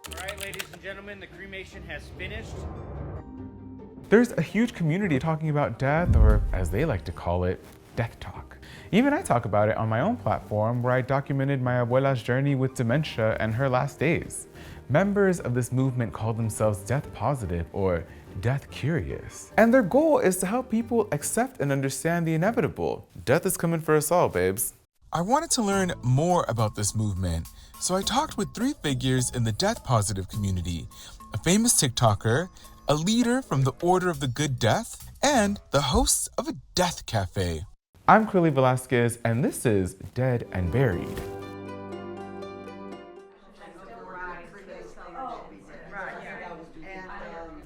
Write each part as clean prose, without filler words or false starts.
All right, ladies and gentlemen, the cremation has finished. There's a huge community talking about death, or as they like to call it, death talk. Even I talk about it on my own platform where I documented my abuela's journey with dementia and her last days. Members of this movement call themselves death positive or death curious. And their goal is to help people accept and understand the inevitable. Death is coming for us all, babes. I wanted to learn more about this movement, so I talked with three figures in the death positive community: a famous TikToker, a leader from the Order of the Good Death, and the hosts of a death cafe. I'm Curly Velasquez, and this is Dead and Buried.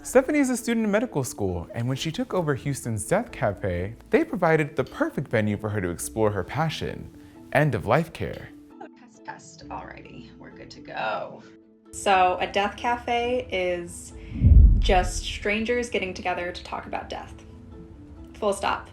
Stephanie is a student in medical school, and when she took over Houston's Death Cafe, they provided the perfect venue for her to explore her passion, end-of-life care. Test. Alrighty, we're good to go. So a death cafe is just strangers getting together to talk about death. Full stop.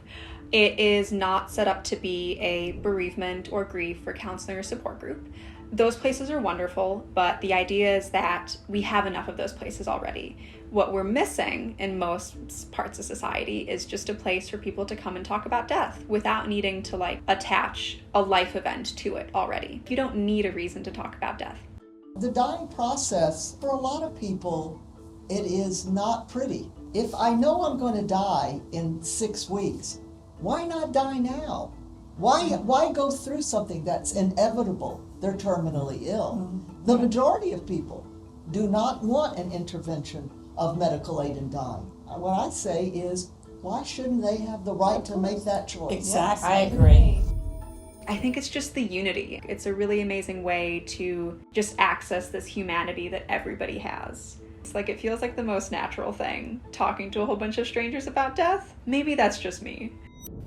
It is not set up to be a bereavement or grief or counseling or support group. Those places are wonderful, but the idea is that we have enough of those places already. What we're missing in most parts of society is just a place for people to come and talk about death without needing to attach a life event to it already. You don't need a reason to talk about death. The dying process, for a lot of people, it is not pretty. If I know I'm going to die in 6 weeks, why not die now? Why go through something that's inevitable? They're terminally ill. The majority of people do not want an intervention of medical aid in dying. What I say is, why shouldn't they have the right to make that choice? Exactly. I agree. I think it's just the unity. It's a really amazing way to just access this humanity that everybody has. It feels like the most natural thing, talking to a whole bunch of strangers about death. Maybe that's just me.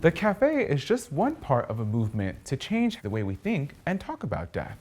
The cafe is just one part of a movement to change the way we think and talk about death.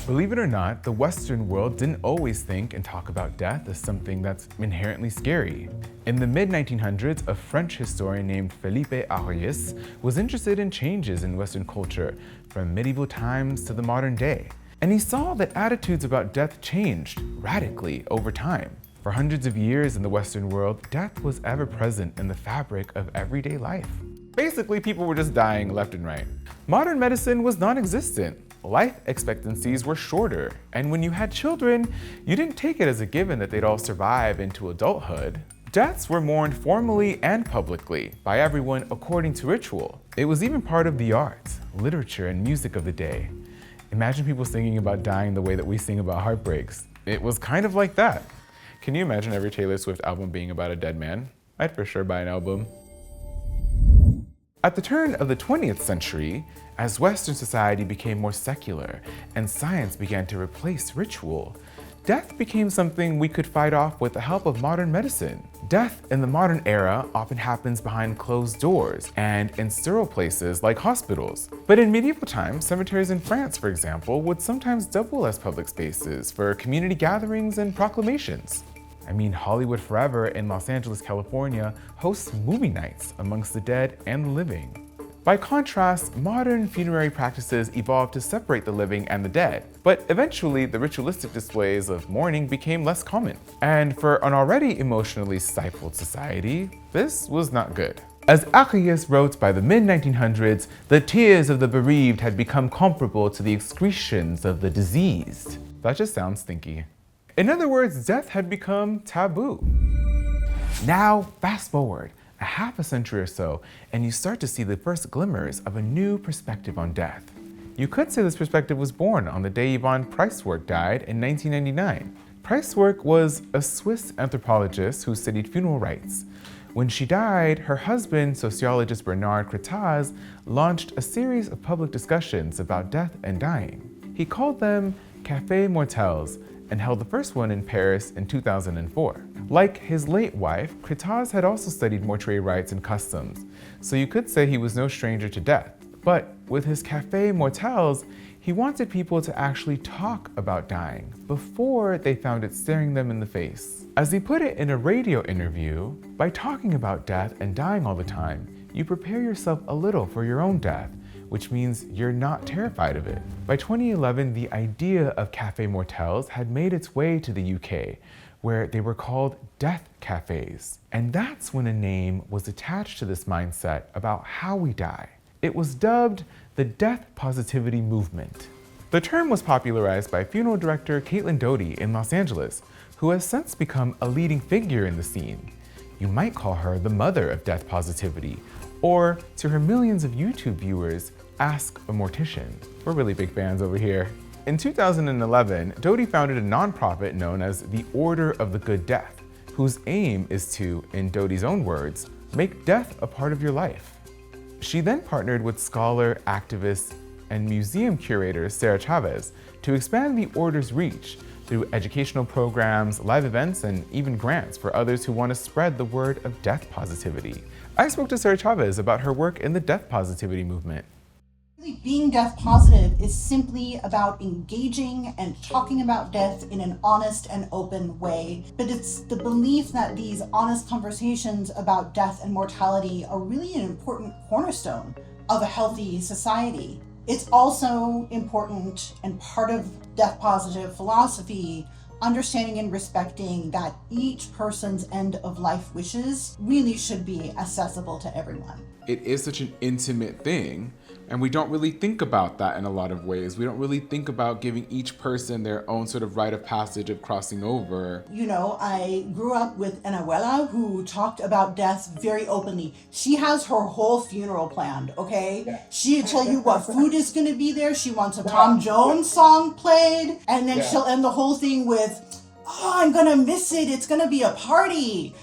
Believe it or not, the Western world didn't always think and talk about death as something that's inherently scary. In the mid-1900s, a French historian named Philippe Ariès was interested in changes in Western culture from medieval times to the modern day. And he saw that attitudes about death changed radically over time. For hundreds of years in the Western world, death was ever present in the fabric of everyday life. Basically, people were just dying left and right. Modern medicine was non-existent. Life expectancies were shorter, and when you had children, you didn't take it as a given that they'd all survive into adulthood. Deaths were mourned formally and publicly by everyone according to ritual. It was even part of the arts, literature, and music of the day. Imagine people singing about dying the way that we sing about heartbreaks. It was kind of like that. Can you imagine every Taylor Swift album being about a dead man? I'd for sure buy an album. At the turn of the 20th century, as Western society became more secular and science began to replace ritual, death became something we could fight off with the help of modern medicine. Death in the modern era often happens behind closed doors and in sterile places like hospitals. But in medieval times, cemeteries in France, for example, would sometimes double as public spaces for community gatherings and proclamations. Hollywood Forever in Los Angeles, California hosts movie nights amongst the dead and the living. By contrast, modern funerary practices evolved to separate the living and the dead, but eventually the ritualistic displays of mourning became less common. And for an already emotionally stifled society, this was not good. As Ariès wrote, by the mid-1900s, the tears of the bereaved had become comparable to the excretions of the diseased. That just sounds stinky. In other words, death had become taboo. Now, fast forward a half a century or so, and you start to see the first glimmers of a new perspective on death. You could say this perspective was born on the day Yvonne Preiswerk died in 1999. Preiswerk was a Swiss anthropologist who studied funeral rites. When she died, her husband, sociologist Bernard Crotaz, launched a series of public discussions about death and dying. He called them Café Mortels, and held the first one in Paris in 2004. Like his late wife, Crotaz had also studied mortuary rites and customs, so you could say he was no stranger to death. But with his Café Mortels, he wanted people to actually talk about dying before they found it staring them in the face. As he put it in a radio interview, by talking about death and dying all the time, you prepare yourself a little for your own death, which means you're not terrified of it. By 2011, the idea of Café Mortels had made its way to the UK, where they were called death cafes. And that's when a name was attached to this mindset about how we die. It was dubbed the Death Positivity Movement. The term was popularized by funeral director Caitlin Doughty in Los Angeles, who has since become a leading figure in the scene. You might call her the mother of death positivity, or to her millions of YouTube viewers, ask a mortician. We're really big fans over here. In 2011, Doughty founded a nonprofit known as the Order of the Good Death, whose aim is to, in Doughty's own words, make death a part of your life. She then partnered with scholar, activist, and museum curator Sarah Chavez to expand the Order's reach through educational programs, live events, and even grants for others who want to spread the word of death positivity. I spoke to Sarah Chavez about her work in the death positivity movement. Being death positive is simply about engaging and talking about death in an honest and open way. But it's the belief that these honest conversations about death and mortality are really an important cornerstone of a healthy society. It's also important and part of death positive philosophy, understanding and respecting that each person's end of life wishes really should be accessible to everyone. It is such an intimate thing, and we don't really think about that in a lot of ways. We don't really think about giving each person their own sort of rite of passage of crossing over. You know, I grew up with an abuela who talked about death very openly. She has her whole funeral planned, okay? She'll tell you what food is going to be there. She wants a Tom Jones song played, and then she'll end the whole thing with, "Oh, I'm going to miss it. It's going to be a party."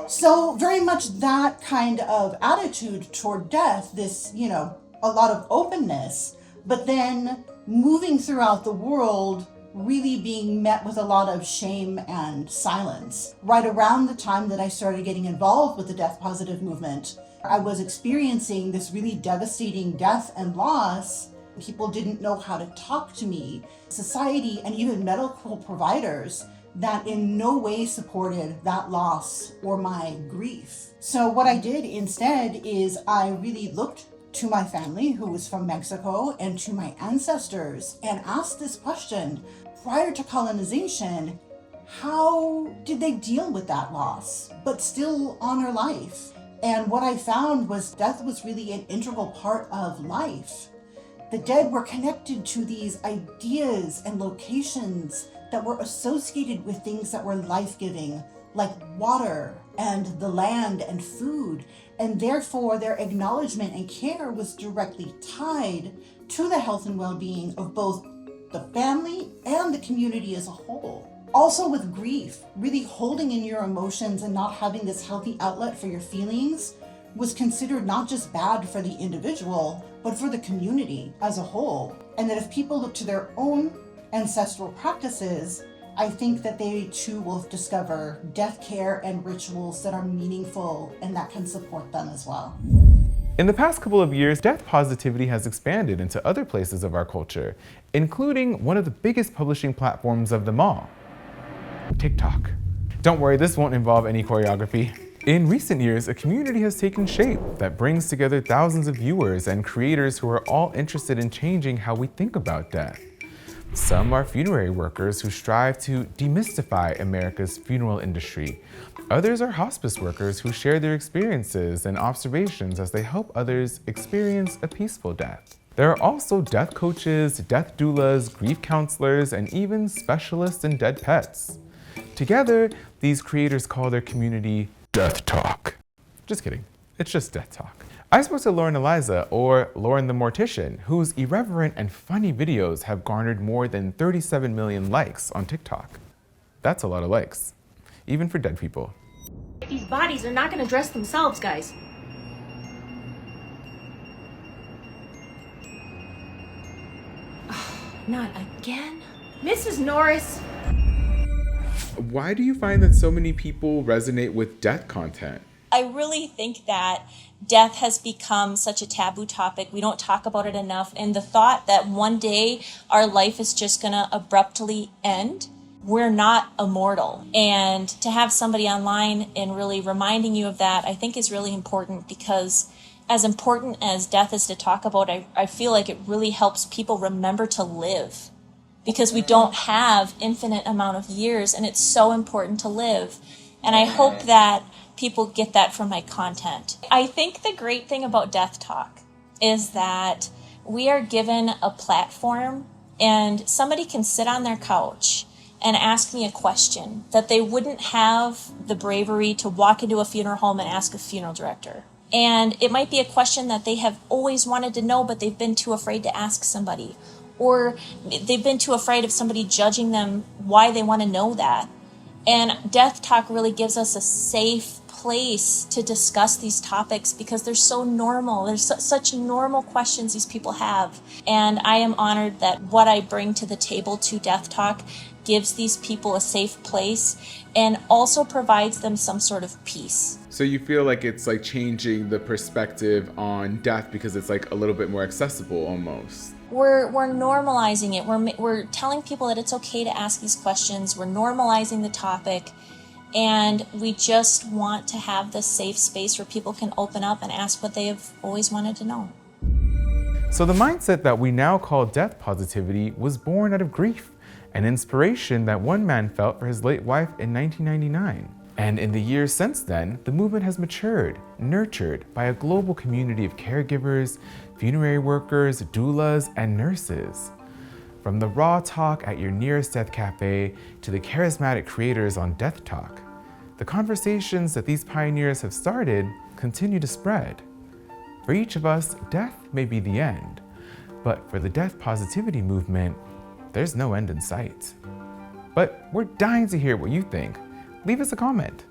So very much that kind of attitude toward death, this, you know, a lot of openness, but then moving throughout the world, really being met with a lot of shame and silence. Right around the time that I started getting involved with the death positive movement, I was experiencing this really devastating death and loss. People didn't know how to talk to me. Society and even medical providers that in no way supported that loss or my grief. So what I did instead is I really looked to my family who was from Mexico and to my ancestors and asked this question: prior to colonization, how did they deal with that loss but still honor life? And what I found was death was really an integral part of life. The dead were connected to these ideas and locations that were associated with things that were life-giving, like water and the land and food, and therefore their acknowledgement and care was directly tied to the health and well-being of both the family and the community as a whole. Also with grief, really holding in your emotions and not having this healthy outlet for your feelings was considered not just bad for the individual, but for the community as a whole. And that if people look to their own ancestral practices, I think that they too will discover death care and rituals that are meaningful and that can support them as well. In the past couple of years, death positivity has expanded into other places of our culture, including one of the biggest publishing platforms of them all, TikTok. Don't worry, this won't involve any choreography. In recent years, a community has taken shape that brings together thousands of viewers and creators who are all interested in changing how we think about death. Some are funerary workers who strive to demystify America's funeral industry. Others are hospice workers who share their experiences and observations as they help others experience a peaceful death. There are also death coaches, death doulas, grief counselors, and even specialists in dead pets. Together, these creators call their community Death Talk. Just kidding, it's just Death Talk. I spoke to Lauren Eliza, or Lauren the Mortician, whose irreverent and funny videos have garnered more than 37 million likes on TikTok. That's a lot of likes, even for dead people. These bodies are not gonna dress themselves, guys. Not again? Mrs. Norris! Why do you find that so many people resonate with death content? I really think that death has become such a taboo topic. We don't talk about it enough. And the thought that one day our life is just going to abruptly end, we're not immortal. And to have somebody online and really reminding you of that, I think is really important, because as important as death is to talk about, I feel like it really helps people remember to live, because we don't have infinite amount of years, and it's so important to live. And I hope that people get that from my content. I think the great thing about Death Talk is that we are given a platform, and somebody can sit on their couch and ask me a question that they wouldn't have the bravery to walk into a funeral home and ask a funeral director. And it might be a question that they have always wanted to know, but they've been too afraid to ask somebody. Or they've been too afraid of somebody judging them why they want to know that. And Death Talk really gives us a safe place to discuss these topics, because they're so normal. There's such normal questions these people have. And I am honored that what I bring to the table to Death Talk gives these people a safe place and also provides them some sort of peace. So you feel like it's like changing the perspective on death because it's like a little bit more accessible almost. We're normalizing it. We're telling people that it's okay to ask these questions. We're normalizing the topic. And we just want to have this safe space where people can open up and ask what they have always wanted to know. So the mindset that we now call death positivity was born out of grief, an inspiration that one man felt for his late wife in 1999. And in the years since then, the movement has matured, nurtured by a global community of caregivers, funerary workers, doulas, and nurses. From the raw talk at your nearest death cafe to the charismatic creators on Death Talk, the conversations that these pioneers have started continue to spread. For each of us, death may be the end, but for the death positivity movement, there's no end in sight. But we're dying to hear what you think. Leave us a comment.